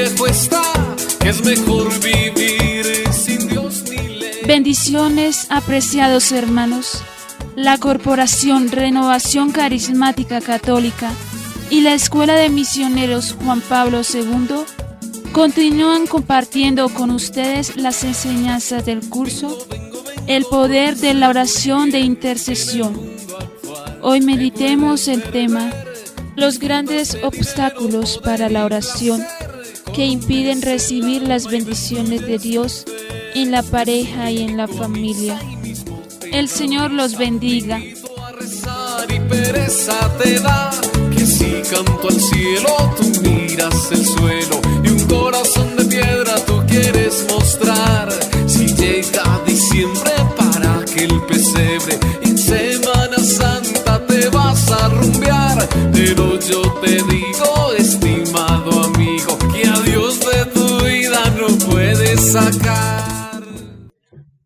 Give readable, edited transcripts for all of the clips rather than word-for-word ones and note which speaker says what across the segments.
Speaker 1: viejo está, que es mejor vivir sin Dios ni ley.
Speaker 2: Bendiciones, apreciados hermanos. La Corporación Renovación Carismática Católica y la Escuela de Misioneros Juan Pablo II continúan compartiendo con ustedes las enseñanzas del curso El poder de la oración de intercesión. Hoy meditemos el tema los grandes obstáculos para la oración que impiden recibir las bendiciones de Dios en la pareja y en la familia. El Señor los bendiga.
Speaker 1: Y pereza te da, que si canto al cielo tú miras el suelo y un corazón de piedra tú quieres mostrar. Si llega diciembre para aquel pesebre, en Semana Santa te vas a rumbear. Pero yo te digo, estimado amigo, que a Dios de tu vida no puedes sacar.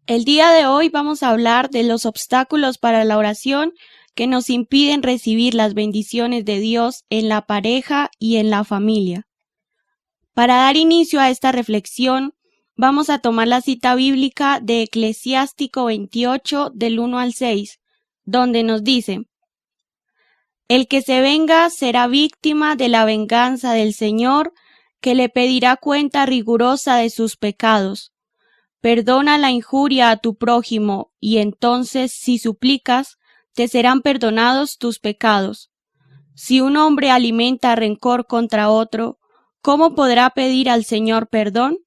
Speaker 3: El día de hoy vamos a hablar de los obstáculos para la oración que nos impiden recibir las bendiciones de Dios en la pareja y en la familia. Para dar inicio a esta reflexión, vamos a tomar la cita bíblica de Eclesiástico 28 del 1 al 6, donde nos dice: El que se venga será víctima de la venganza del Señor, que le pedirá cuenta rigurosa de sus pecados. Perdona la injuria a tu prójimo, y entonces, si suplicas, te serán perdonados tus pecados. Si un hombre alimenta rencor contra otro, ¿cómo podrá pedir al Señor perdón?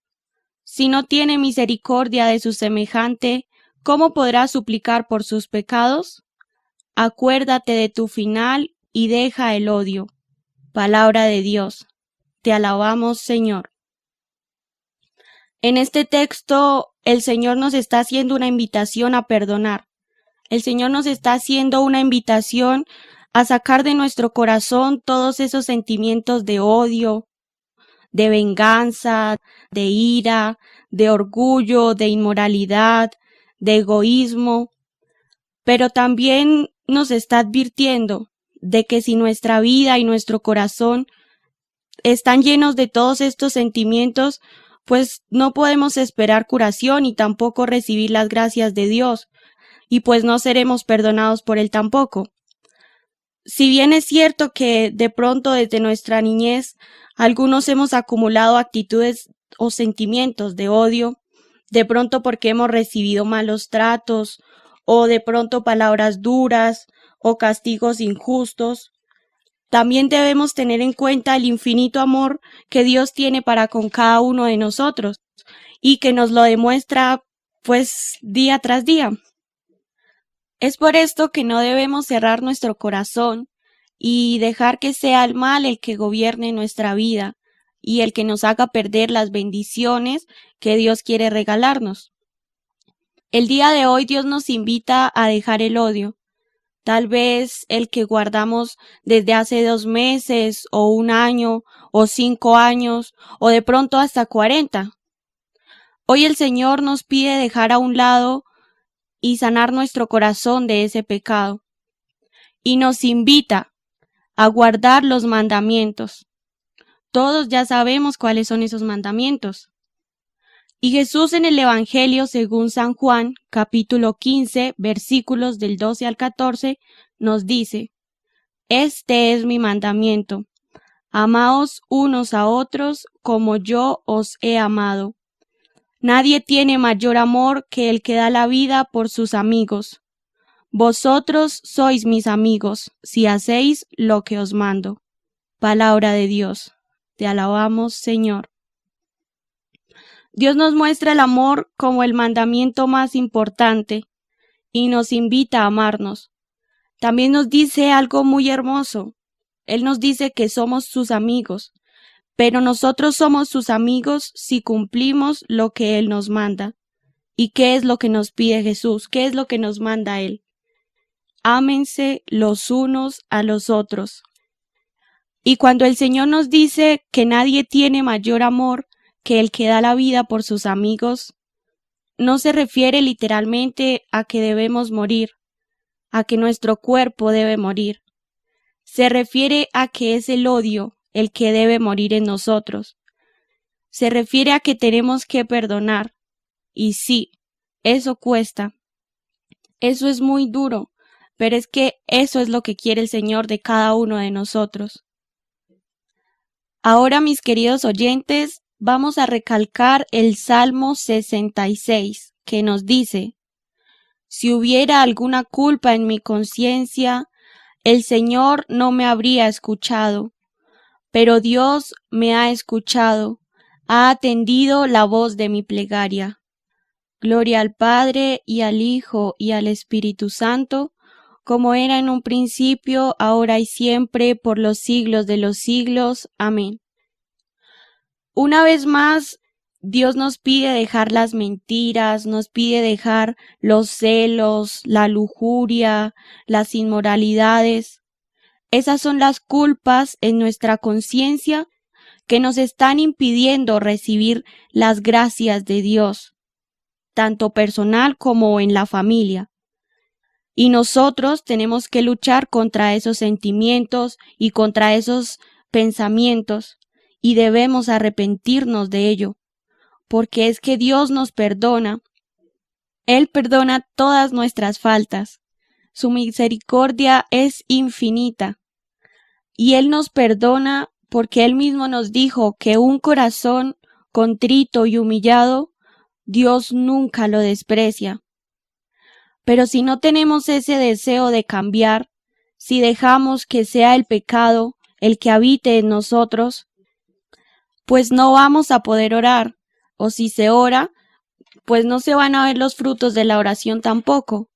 Speaker 3: Si no tiene misericordia de su semejante, ¿cómo podrá suplicar por sus pecados? Acuérdate de tu final y deja el odio. Palabra de Dios. Te alabamos, Señor. En este texto, el Señor nos está haciendo una invitación a perdonar. El Señor nos está haciendo una invitación a sacar de nuestro corazón todos esos sentimientos de odio, de venganza, de ira, de orgullo, de inmoralidad, de egoísmo. Pero también nos está advirtiendo de que si nuestra vida y nuestro corazón están llenos de todos estos sentimientos, pues no podemos esperar curación y tampoco recibir las gracias de Dios, y pues no seremos perdonados por Él tampoco. Si bien es cierto que de pronto desde nuestra niñez algunos hemos acumulado actitudes o sentimientos de odio, de pronto porque hemos recibido malos tratos, o de pronto palabras duras, o castigos injustos, también debemos tener en cuenta el infinito amor que Dios tiene para con cada uno de nosotros y que nos lo demuestra pues día tras día. Es por esto que no debemos cerrar nuestro corazón y dejar que sea el mal el que gobierne nuestra vida y el que nos haga perder las bendiciones que Dios quiere regalarnos. El día de hoy Dios nos invita a dejar el odio. Tal vez el que guardamos desde hace 2 meses, o 1 año, o 5 años, o de pronto hasta 40. Hoy el Señor nos pide dejar a un lado y sanar nuestro corazón de ese pecado. Y nos invita a guardar los mandamientos. Todos ya sabemos cuáles son esos mandamientos. Y Jesús en el Evangelio según San Juan, capítulo 15, versículos del 12 al 14, nos dice: Este es mi mandamiento, amaos unos a otros como yo os he amado. Nadie tiene mayor amor que el que da la vida por sus amigos. Vosotros sois mis amigos, si hacéis lo que os mando. Palabra de Dios. Te alabamos, Señor. Dios nos muestra el amor como el mandamiento más importante y nos invita a amarnos. También nos dice algo muy hermoso. Él nos dice que somos sus amigos, pero nosotros somos sus amigos si cumplimos lo que Él nos manda. ¿Y qué es lo que nos pide Jesús? ¿Qué es lo que nos manda Él? Ámense los unos a los otros. Y cuando el Señor nos dice que nadie tiene mayor amor que el que da la vida por sus amigos, no se refiere literalmente a que debemos morir, a que nuestro cuerpo debe morir. Se refiere a que es el odio el que debe morir en nosotros. Se refiere a que tenemos que perdonar. Y sí, eso cuesta. Eso es muy duro, pero es que eso es lo que quiere el Señor de cada uno de nosotros. Ahora, mis queridos oyentes, vamos a recalcar el Salmo 66, que nos dice: si hubiera alguna culpa en mi conciencia, el Señor no me habría escuchado, pero Dios me ha escuchado, ha atendido la voz de mi plegaria. Gloria al Padre, y al Hijo, y al Espíritu Santo, como era en un principio, ahora y siempre, por los siglos de los siglos. Amén. Una vez más, Dios nos pide dejar las mentiras, nos pide dejar los celos, la lujuria, las inmoralidades. Esas son las culpas en nuestra conciencia que nos están impidiendo recibir las gracias de Dios, tanto personal como en la familia. Y nosotros tenemos que luchar contra esos sentimientos y contra esos pensamientos, y debemos arrepentirnos de ello, porque es que Dios nos perdona. Él perdona todas nuestras faltas. Su misericordia es infinita. Y Él nos perdona porque Él mismo nos dijo que un corazón contrito y humillado, Dios nunca lo desprecia. Pero si no tenemos ese deseo de cambiar, si dejamos que sea el pecado el que habite en nosotros, pues no vamos a poder orar, o si se ora, pues no se van a ver los frutos de la oración tampoco.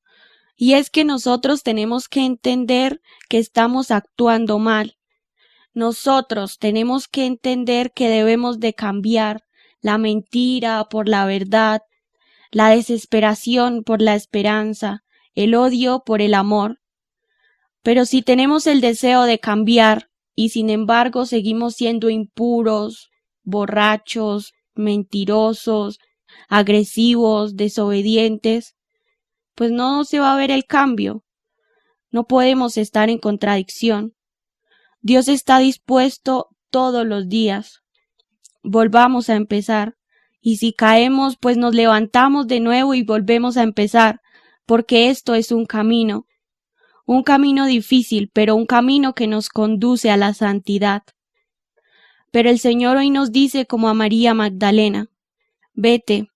Speaker 3: Y es que nosotros tenemos que entender que estamos actuando mal. Nosotros tenemos que entender que debemos de cambiar la mentira por la verdad, la desesperación por la esperanza, el odio por el amor. Pero si tenemos el deseo de cambiar y sin embargo seguimos siendo impuros, borrachos, mentirosos, agresivos, desobedientes, pues no se va a ver el cambio. No podemos estar en contradicción. Dios está dispuesto todos los días. Volvamos a empezar. Y si caemos, pues nos levantamos de nuevo y volvemos a empezar, porque esto es un camino difícil, pero un camino que nos conduce a la santidad. Pero el Señor hoy nos dice como a María Magdalena: vete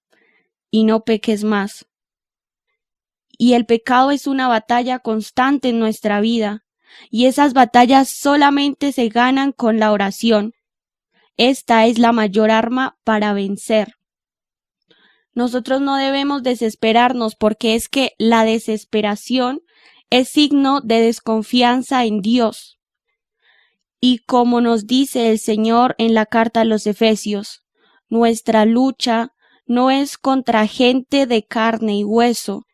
Speaker 3: y no peques más. Y el pecado es una batalla constante en nuestra vida, y esas batallas solamente se ganan con la oración. Esta es la mayor arma para vencer. Nosotros no debemos desesperarnos, porque es que la desesperación es signo de desconfianza en Dios. Y como nos dice el Señor en la carta a los Efesios, nuestra lucha no es contra gente de carne y hueso,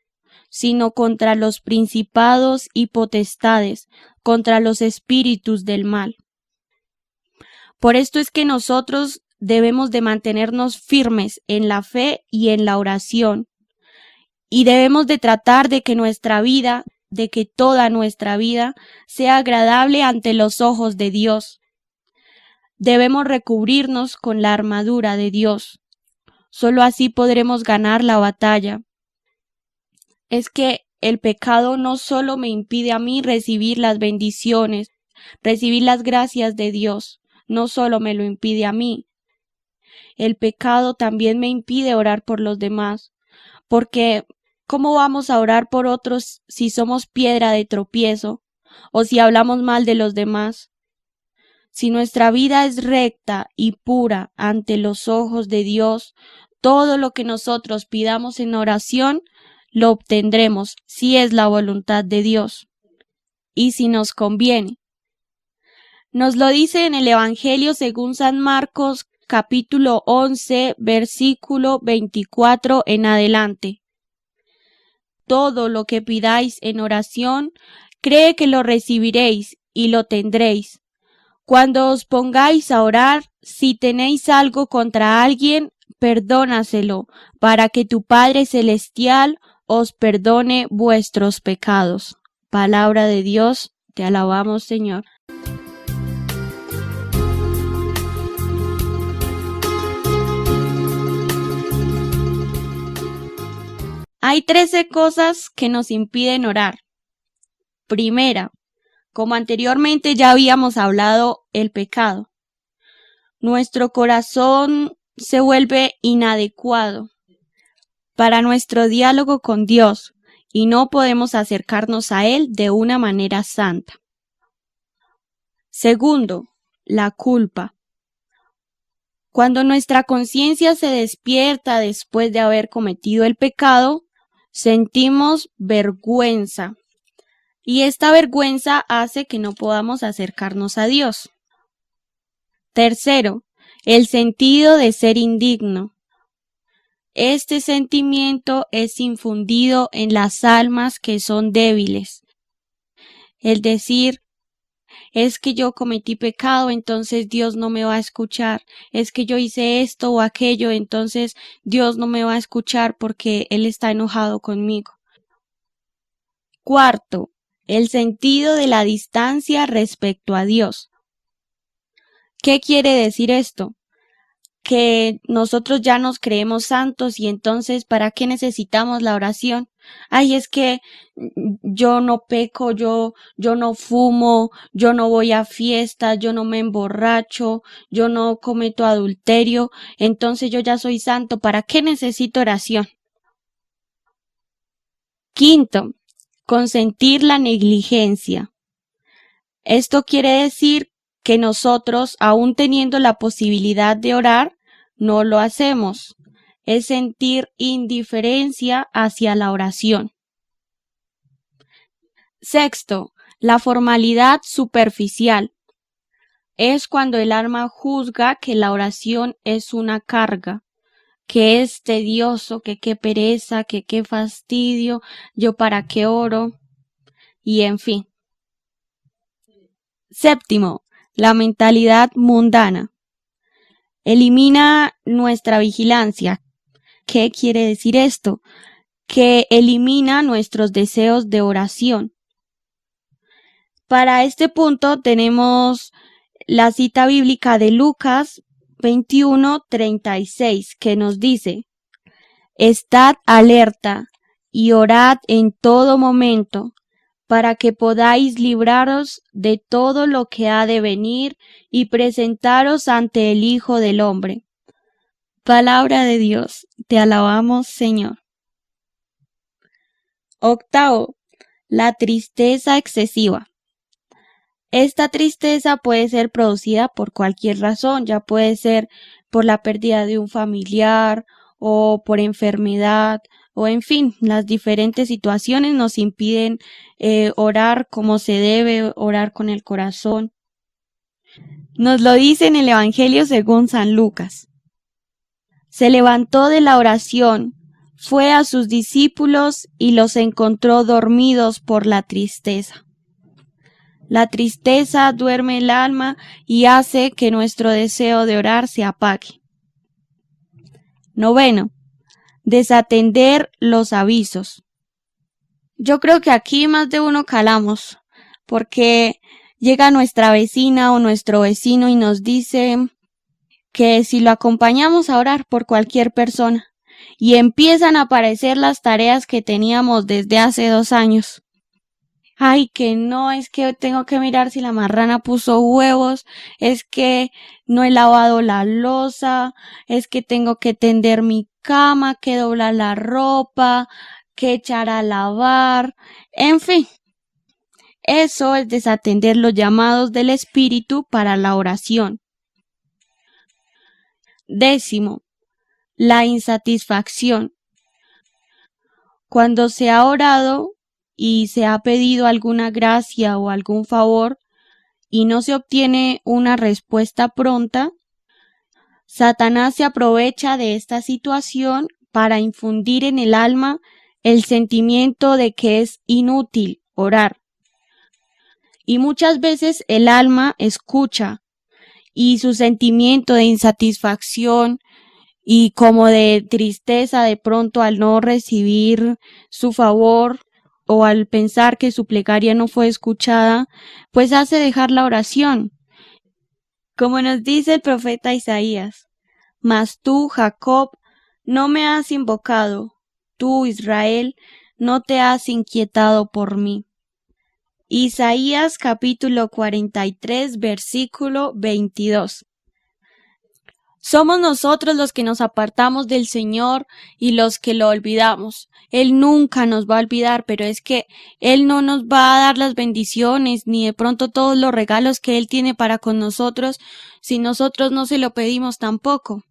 Speaker 3: sino contra los principados y potestades, contra los espíritus del mal. Por esto es que nosotros debemos de mantenernos firmes en la fe y en la oración, y debemos de tratar de que nuestra vida, de que toda nuestra vida sea agradable ante los ojos de Dios. Debemos recubrirnos con la armadura de Dios. Solo así podremos ganar la batalla. Es que el pecado no solo me impide a mí recibir las bendiciones, recibir las gracias de Dios, no solo me lo impide a mí. El pecado también me impide orar por los demás, porque ¿cómo vamos a orar por otros si somos piedra de tropiezo o si hablamos mal de los demás? Si nuestra vida es recta y pura ante los ojos de Dios, todo lo que nosotros pidamos en oración lo obtendremos si es la voluntad de Dios y si nos conviene. Nos lo dice en el Evangelio según San Marcos, capítulo 11, versículo 24 en adelante. Todo lo que pidáis en oración, cree que lo recibiréis y lo tendréis. Cuando os pongáis a orar, si tenéis algo contra alguien, perdónaselo, para que tu Padre Celestial os perdone vuestros pecados. Palabra de Dios, te alabamos, Señor. Hay 13 cosas que nos impiden orar. Primera, como anteriormente ya habíamos hablado, el pecado. Nuestro corazón se vuelve inadecuado para nuestro diálogo con Dios y no podemos acercarnos a Él de una manera santa. Segundo, la culpa. Cuando nuestra conciencia se despierta después de haber cometido el pecado, sentimos vergüenza. Y esta vergüenza hace que no podamos acercarnos a Dios. Tercero, el sentido de ser indigno. Este sentimiento es infundido en las almas que son débiles. El decir, es que yo cometí pecado, entonces Dios no me va a escuchar. Es que yo hice esto o aquello, entonces Dios no me va a escuchar porque Él está enojado conmigo. Cuarto, el sentido de la distancia respecto a Dios. ¿Qué quiere decir esto? Que nosotros ya nos creemos santos y entonces ¿para qué necesitamos la oración? Ay, es que yo no peco, yo no fumo, yo no voy a fiestas, yo no me emborracho, yo no cometo adulterio, entonces yo ya soy santo, ¿para qué necesito oración? Quinto, consentir la negligencia. Esto quiere decir que nosotros, aún teniendo la posibilidad de orar, no lo hacemos. Es sentir indiferencia hacia la oración. Sexto, la formalidad superficial. Es cuando el alma juzga que la oración es una carga, que es tedioso, que qué pereza, que qué fastidio, yo para qué oro, y en fin. Séptimo, la mentalidad mundana. Elimina nuestra vigilancia. ¿Qué quiere decir esto? Que elimina nuestros deseos de oración. Para este punto tenemos la cita bíblica de Lucas 21:36 que nos dice: Estad alerta y orad en todo momento, para que podáis libraros de todo lo que ha de venir y presentaros ante el Hijo del Hombre. Palabra de Dios, te alabamos, Señor. Octavo, la tristeza excesiva. Esta tristeza puede ser producida por cualquier razón, ya puede ser por la pérdida de un familiar o por enfermedad, o en fin, las diferentes situaciones nos impiden orar como se debe, orar con el corazón. Nos lo dice en el Evangelio según San Lucas. Se levantó de la oración, fue a sus discípulos y los encontró dormidos por la tristeza. La tristeza duerme el alma y hace que nuestro deseo de orar se apague. Noveno, desatender los avisos. Yo creo que aquí más de uno calamos, porque llega nuestra vecina o nuestro vecino y nos dice que si lo acompañamos a orar por cualquier persona, y empiezan a aparecer las tareas que teníamos desde hace 2 años. Ay, que no, es que tengo que mirar si la marrana puso huevos, es que no he lavado la loza, es que tengo que tender mi cama, que doblar la ropa, que echar a lavar, en fin. Eso es desatender los llamados del Espíritu para la oración. Décimo, la insatisfacción. Cuando se ha orado y se ha pedido alguna gracia o algún favor y no se obtiene una respuesta pronta, Satanás se aprovecha de esta situación para infundir en el alma el sentimiento de que es inútil orar. Y muchas veces el alma escucha y su sentimiento de insatisfacción y como de tristeza de pronto al no recibir su favor o al pensar que su plegaria no fue escuchada, pues hace dejar la oración. Como nos dice el profeta Isaías: Mas tú, Jacob, no me has invocado, tú, Israel, no te has inquietado por mí. Isaías capítulo 43, versículo 22. Somos nosotros los que nos apartamos del Señor y los que lo olvidamos. Él nunca nos va a olvidar, pero es que Él no nos va a dar las bendiciones ni de pronto todos los regalos que Él tiene para con nosotros si nosotros no se lo pedimos tampoco.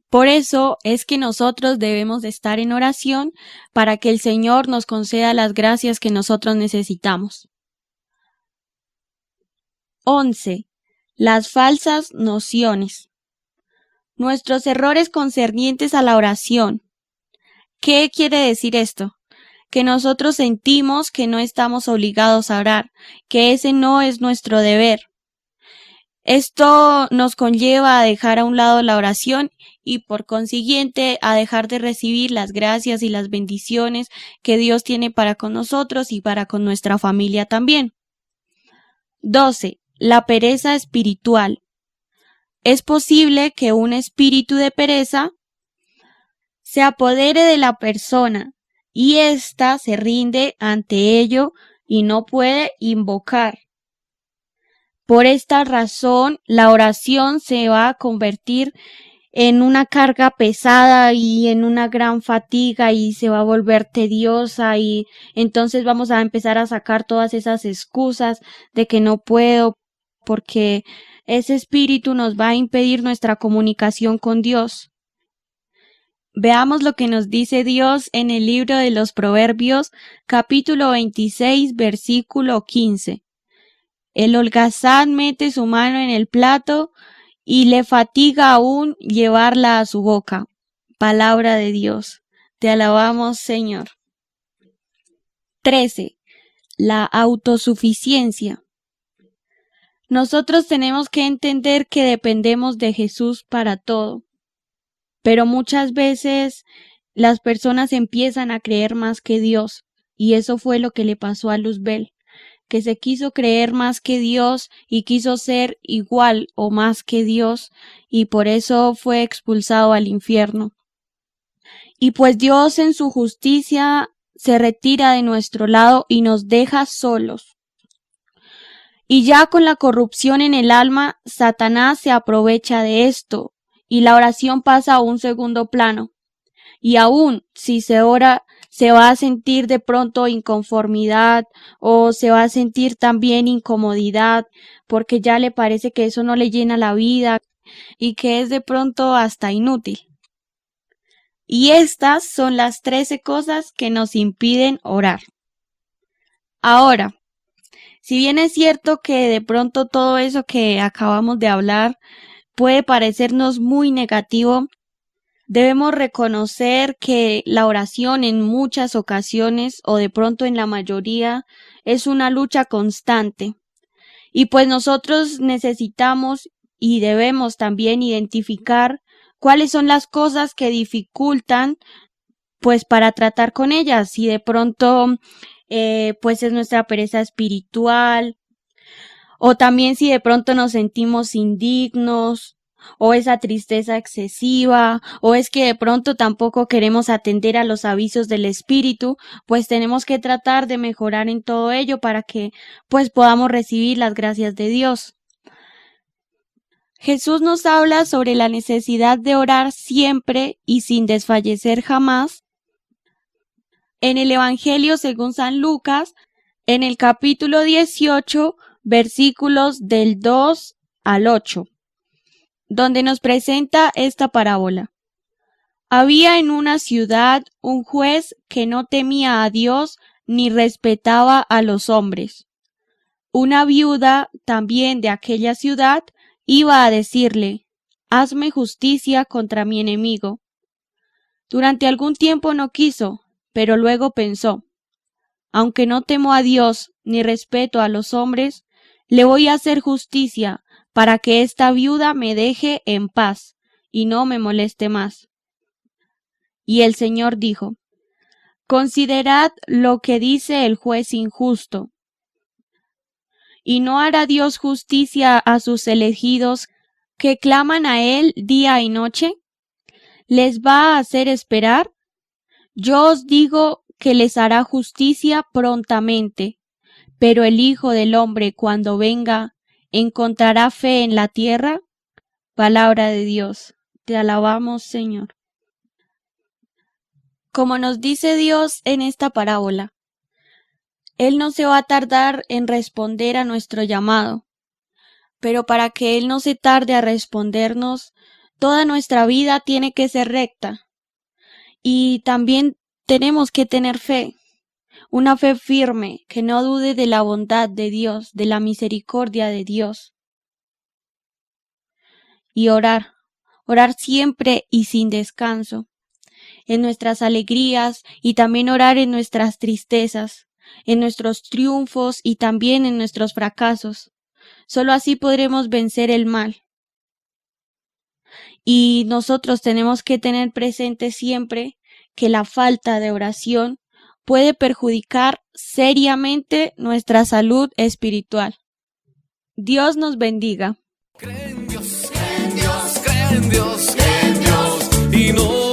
Speaker 3: Por eso es que nosotros debemos de estar en oración para que el Señor nos conceda las gracias que nosotros necesitamos. 11. Las falsas nociones. Nuestros errores concernientes a la oración. ¿Qué quiere decir esto? Que nosotros sentimos que no estamos obligados a orar, que ese no es nuestro deber. Esto nos conlleva a dejar a un lado la oración y por consiguiente a dejar de recibir las gracias y las bendiciones que Dios tiene para con nosotros y para con nuestra familia también. 12. La pereza espiritual. Es posible que un espíritu de pereza se apodere de la persona y ésta se rinde ante ello y no puede invocar. Por esta razón, la oración se va a convertir en una carga pesada y en una gran fatiga y se va a volver tediosa y entonces vamos a empezar a sacar todas esas excusas de que no puedo porque ese espíritu nos va a impedir nuestra comunicación con Dios. Veamos lo que nos dice Dios en el libro de los Proverbios, capítulo 26, versículo 15. El holgazán mete su mano en el plato y le fatiga aún llevarla a su boca. Palabra de Dios. Te alabamos, Señor. 13. La autosuficiencia. Nosotros tenemos que entender que dependemos de Jesús para todo. Pero muchas veces las personas empiezan a creer más que Dios, y eso fue lo que le pasó a Luzbel, que se quiso creer más que Dios y quiso ser igual o más que Dios, y por eso fue expulsado al infierno. Y pues Dios en su justicia se retira de nuestro lado y nos deja solos. Y ya con la corrupción en el alma, Satanás se aprovecha de esto y la oración pasa a un segundo plano. Y aún si se ora, se va a sentir de pronto inconformidad o se va a sentir también incomodidad porque ya le parece que eso no le llena la vida y que es de pronto hasta inútil. Y estas son las 13 cosas que nos impiden orar. Ahora, si bien es cierto que de pronto todo eso que acabamos de hablar puede parecernos muy negativo, debemos reconocer que la oración en muchas ocasiones o de pronto en la mayoría es una lucha constante. Y pues nosotros necesitamos y debemos también identificar cuáles son las cosas que dificultan pues para tratar con ellas. Si de pronto pues es nuestra pereza espiritual, o también si de pronto nos sentimos indignos, o esa tristeza excesiva, o es que de pronto tampoco queremos atender a los avisos del espíritu, pues tenemos que tratar de mejorar en todo ello para que pues podamos recibir las gracias de Dios. Jesús nos habla sobre la necesidad de orar siempre y sin desfallecer jamás. En el Evangelio según San Lucas, en el capítulo 18, versículos del 2 al 8, donde nos presenta esta parábola. Había en una ciudad un juez que no temía a Dios ni respetaba a los hombres. Una viuda también de aquella ciudad iba a decirle: «Hazme justicia contra mi enemigo». Durante algún tiempo no quiso, pero luego pensó: «Aunque no temo a Dios ni respeto a los hombres, le voy a hacer justicia para que esta viuda me deje en paz y no me moleste más». Y el Señor dijo: «Considerad lo que dice el juez injusto. ¿Y no hará Dios justicia a sus elegidos que claman a Él día y noche? ¿Les va a hacer esperar? Yo os digo que les hará justicia prontamente, pero el Hijo del Hombre, cuando venga, ¿encontrará fe en la tierra? Palabra de Dios. Te alabamos, Señor. Como nos dice Dios en esta parábola, Él no se va a tardar en responder a nuestro llamado, pero para que Él no se tarde a respondernos, toda nuestra vida tiene que ser recta. Y también tenemos que tener fe, una fe firme, que no dude de la bondad de Dios, de la misericordia de Dios. Y orar siempre y sin descanso, en nuestras alegrías y también orar en nuestras tristezas, en nuestros triunfos y también en nuestros fracasos. Solo así podremos vencer el mal. Y nosotros tenemos que tener presente siempre que la falta de oración puede perjudicar seriamente nuestra salud espiritual. Dios nos bendiga.
Speaker 1: Cree en Dios, cree en Dios, cree en Dios, cree en Dios, y no